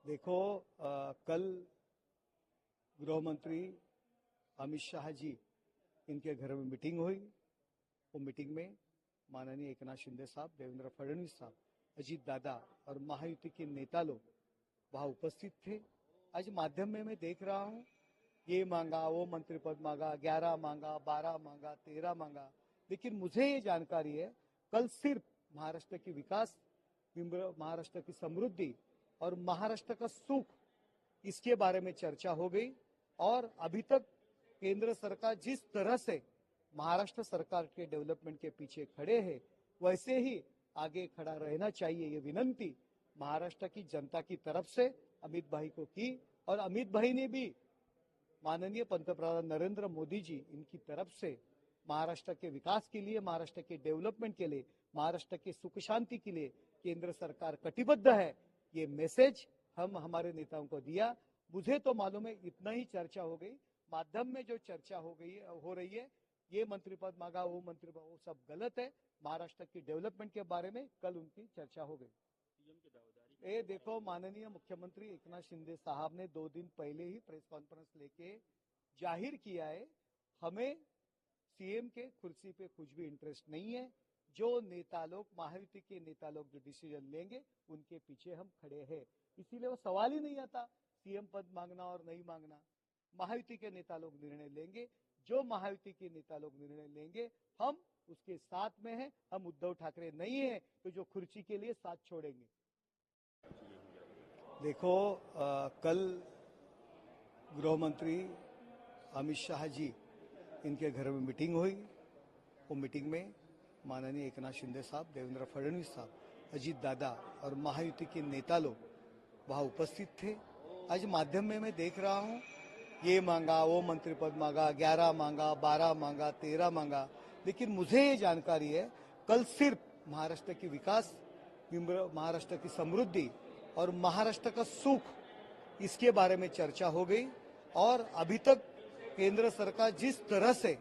देखो कल गृह मंत्री अमित शाह जी इनके घर में मीटिंग हुई। वो मीटिंग में माननीय एकनाथ शिंदे साहब, देवेंद्र फडणवीस साहब, अजीत दादा और महायुति के नेता लोग वहां उपस्थित थे। आज माध्यम में मैं देख रहा हूं, ये मांगा, वो मंत्री पद मांगा, 11 मांगा, 12 मांगा, 13 मांगा, लेकिन मुझे ये जानकारी है कल सिर्फ महाराष्ट्र की विकास, महाराष्ट्र की समृद्धि और महाराष्ट्र का सुख, इसके बारे में चर्चा हो गई। और अभी तक केंद्र सरकार जिस तरह से महाराष्ट्र सरकार के डेवलपमेंट के पीछे खड़े हैं, वैसे ही आगे खड़ा रहना चाहिए, ये विनंती महाराष्ट्र की जनता की तरफ से अमित भाई को की। और अमित भाई ने भी माननीय पंतप्रधान नरेंद्र मोदी जी इनकी तरफ से महाराष्ट्र के विकास के लिए, महाराष्ट्र के डेवलपमेंट के लिए, महाराष्ट्र के सुख शांति के लिए केंद्र सरकार कटिबद्ध है, ये मैसेज हम हमारे नेताओं को दिया। मुझे तो मालूम है इतना ही चर्चा हो गई। माध्यम में जो चर्चा हो रही है, ये मंत्री पद मांगा, वो मंत्री पद, वो सब गलत है। महाराष्ट्र की डेवलपमेंट के बारे में कल उनकी चर्चा हो गई। ये देखो, माननीय मुख्यमंत्री एकनाथ शिंदे साहब ने 2 दिन पहले ही प्रेस कॉन्फ्रेंस लेके जाहिर किया है, हमें सीएम के कुर्सी पे कुछ भी इंटरेस्ट नहीं है। जो नेता लोग, महायुति के नेता लोग जो डिसीजन लेंगे उनके पीछे हम खड़े हैं। इसीलिए वो सवाल ही नहीं आता सीएम पद मांगना और नहीं मांगना। महायुति के नेता लोग निर्णय लेंगे, जो महायुति के नेता लोग निर्णय लेंगे हम उसके साथ में हैं। हम उद्धव ठाकरे नहीं है तो जो कुर्सी के लिए साथ छोड़ेंगे। देखो कल गृह मंत्री अमित शाह जी इनके घर में मीटिंग हुई। वो मीटिंग में माननीय एकनाथ शिंदे साहब, देवेंद्र फडणवीस साहब, अजीत दादा और महायुति के नेता लोग वहां उपस्थित थे। आज माध्यम में मैं देख रहा हूं, ये मांगा, वो मंत्री पद मांगा, 11 मांगा, 12 मांगा, 13 मांगा, लेकिन मुझे ये जानकारी है कल सिर्फ महाराष्ट्र की विकास, महाराष्ट्र की समृद्धि और महाराष्ट्र का सुख, इसके बारे में चर्चा हो गई। और अभी तक केंद्र सरकार जिस तरह से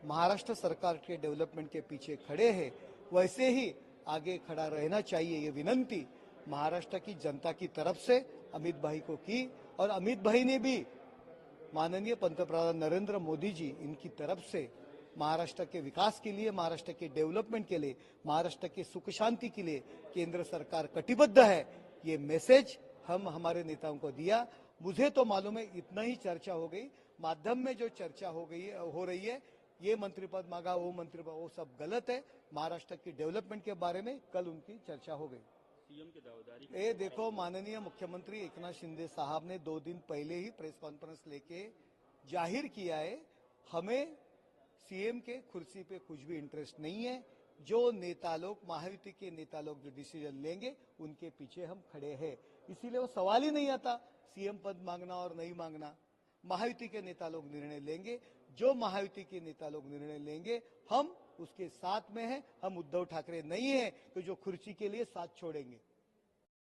महाराष्ट्र सरकार के डेवलपमेंट के पीछे खड़े हैं, वैसे ही आगे खड़ा रहना चाहिए, ये विनंती महाराष्ट्र की जनता की तरफ से अमित भाई को की। और अमित भाई ने भी माननीय पंतप्रधान नरेंद्र मोदी जी इनकी तरफ से महाराष्ट्र के विकास के लिए, महाराष्ट्र के डेवलपमेंट के लिए, महाराष्ट्र के सुख शांति के लिए केंद्र सरकार कटिबद्ध है, ये मैसेज हम हमारे नेताओं को दिया। मुझे तो मालूम है इतना ही चर्चा हो गई। माध्यम में जो चर्चा हो रही है, ये मंत्री पद मांगा, वो मंत्री पद, वो सब गलत है। महाराष्ट्र की डेवलपमेंट के बारे में कल उनकी चर्चा हो गई। सीएम की दावेदारी, ये देखो, माननीय मुख्यमंत्री एकनाथ शिंदे साहब ने 2 दिन पहले ही प्रेस कॉन्फ्रेंस लेके जाहिर किया है, हमें सीएम के कुर्सी पे कुछ भी इंटरेस्ट नहीं है। जो नेता लोग, महायुति के नेता लोग जो डिसीजन लेंगे उनके पीछे हम खड़े हैं। इसीलिए वो सवाल ही नहीं आता सीएम पद मांगना और नहीं मांगना। महायुति के नेता लोग निर्णय लेंगे, जो महायुति के नेता लोग निर्णय लेंगे हम उसके साथ में हैं। हम उद्धव ठाकरे नहीं है तो जो कुर्सी के लिए साथ छोड़ेंगे।